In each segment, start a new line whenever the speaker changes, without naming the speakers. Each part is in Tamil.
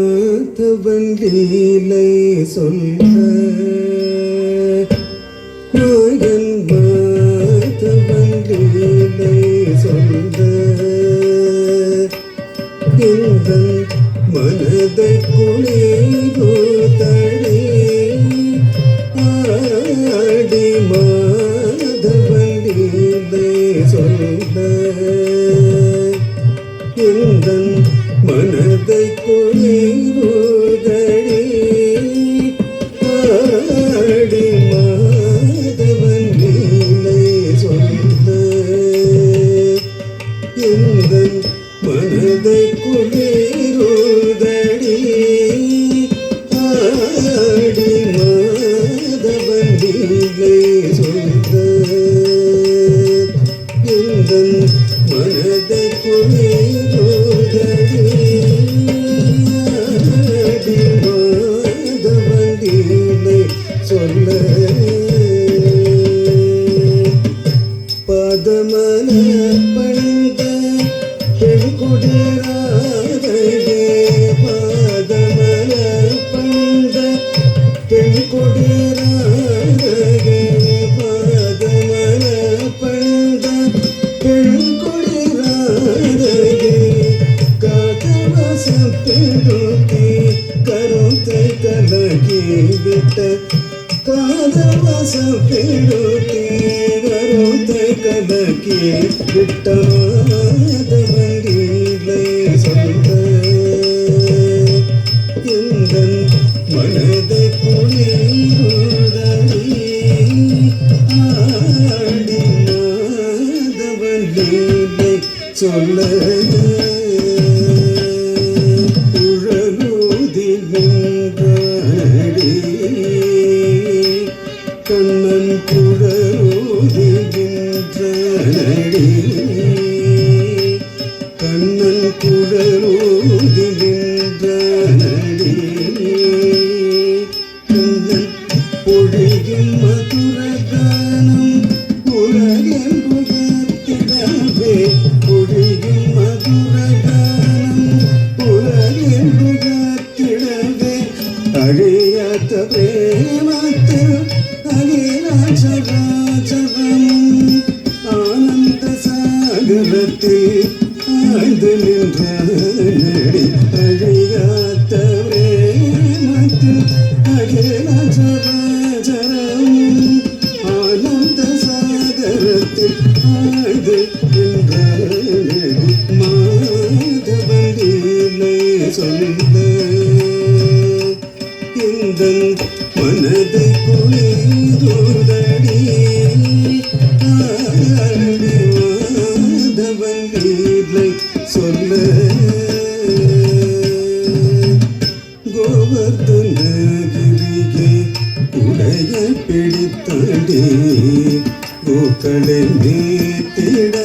மாதவன் லீலை சொல்ல மகன் மாதவன் லீலை சொல்ல இந்த மனதை குளிர்தழி ஆடி மாதவன் லீலை சொல்ல இந்த மனதை குளிர்தழி ஆடி மாதவன் லீலை சொல்ல இந்த மனதை குளிர்தழி ஆடி மாதவன் லீலை சொல்ல இந்த மனதை குளிர்தழி சொல்ல பதமன பணிந்த பெண்குடிராதையே பதமன பணிந்த பெண்குடிராதையே பதமன பணிந்த பெண்குடிராதையே காதவசப்பெடுத்தி கருத்தை கலகி விட்ட காதவசப்பெடுத்தி கருத்தை கலகி விட்ட மாதவன் லீலை சொல்ல இந்த மனதை குளிர்தழி ஆடி மாதவன் லீலை சொல்ல கண்ணன் குழலூதுகின்றனடி கண்ணன் குழலூதுகின்றனடி கண்ணன் பொழியும் மதுரகானம் உலகில் புகத்திடவே பொழியும் மதுரகானம் உலகில் புகத்திடவே அழியாத பிரேமத்தில் அகிலாச்சராச்சரமும் ஆனந்த சாகரத்தில் ஆழ்ந்து நின்றனடி அழியாத பிரேமத்தில் அகிலாச்சராச்சரமும் ஆனந்த சாகரத்தில் ஆழ்ந்து நின்றனடி மாதவன் லீலை சொல்ல இந்த மனதை குளிர்தழி ஆடி மாதவன் லீலை சொல்ல கோவர்தனகிரியே உடைய பிடித்தாண்டி கோக்களை மேத்திட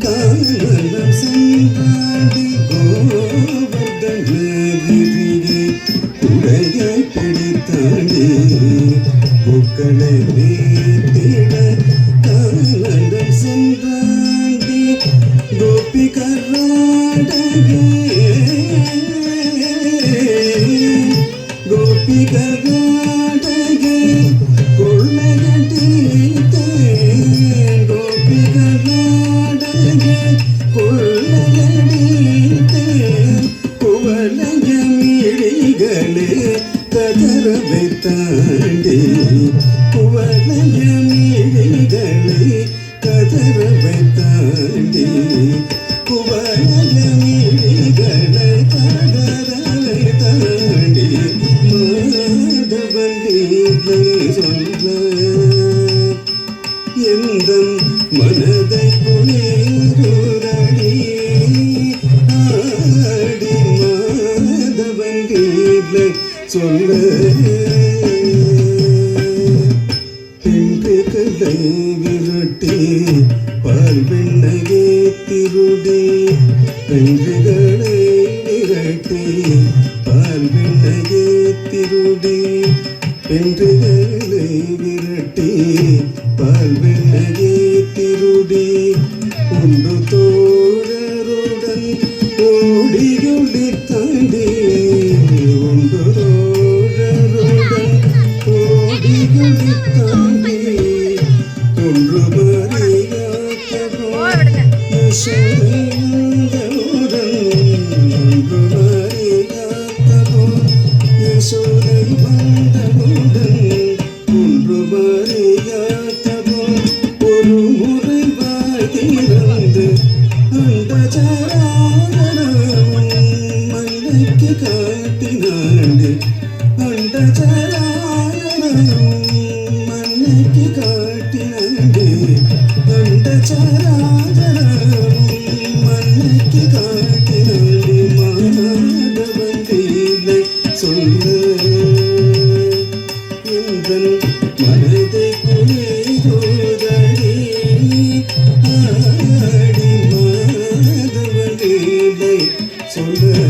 காரணம் சென்றாண்டி கோவர்தனகிரியே உடைய பிடித்தாண்டி பூக்களை மேத்திட காரணம் சென்றாண்டி கோபிகராடகே கோபிகராடகே கொள்ளையடித்தேன் கோபிகராடகே கொள்ளையடித்தேன் குவலயமிழிகளே கதறவை தாண்டி குவலயமிழிகளே கதறவை தாண்டி குவலயமிழிகளே கதறவை தாண்டி மாதவன் லீலை சொல்ல எந்த மனதை குளிர்தழி ஆடி மாதவன் லீலை சொல்ல பெண்களை விரட்டி பால் வெண்ண வெண்ணையே திருடி பெண்களை விரட்டி பால் வெண்ணையே திருடி பெண்களை விரட்டி பால் வெண்ணையே திருடி ஒன்று தோழருடன் ஓடியொளி தாண்டி ஒன்று தோழருடன் ஓடியொளி தாண்டி ஒன்று மறியாத்தவோ யசோதையுடன் ஒன்று மறியாத்தவோ யசோதை வந்தவுடன் ஒன்று மறியாத்தவோ ஒரு முறை வாய் திறந்து அந்த சராசரம் மண்ணுக்கு காட்டினாண்டு அந்த சராசரம் மண்ணுக்கு காட்டினாண்டு அந்த சராசரம் மண்ணுக்கு காட்டினாண்டு மாதவன் கீழே சொல்ல எந்தன் மனதை குளிரோதடி ஆடி மாதவன் கீழே சொல்ல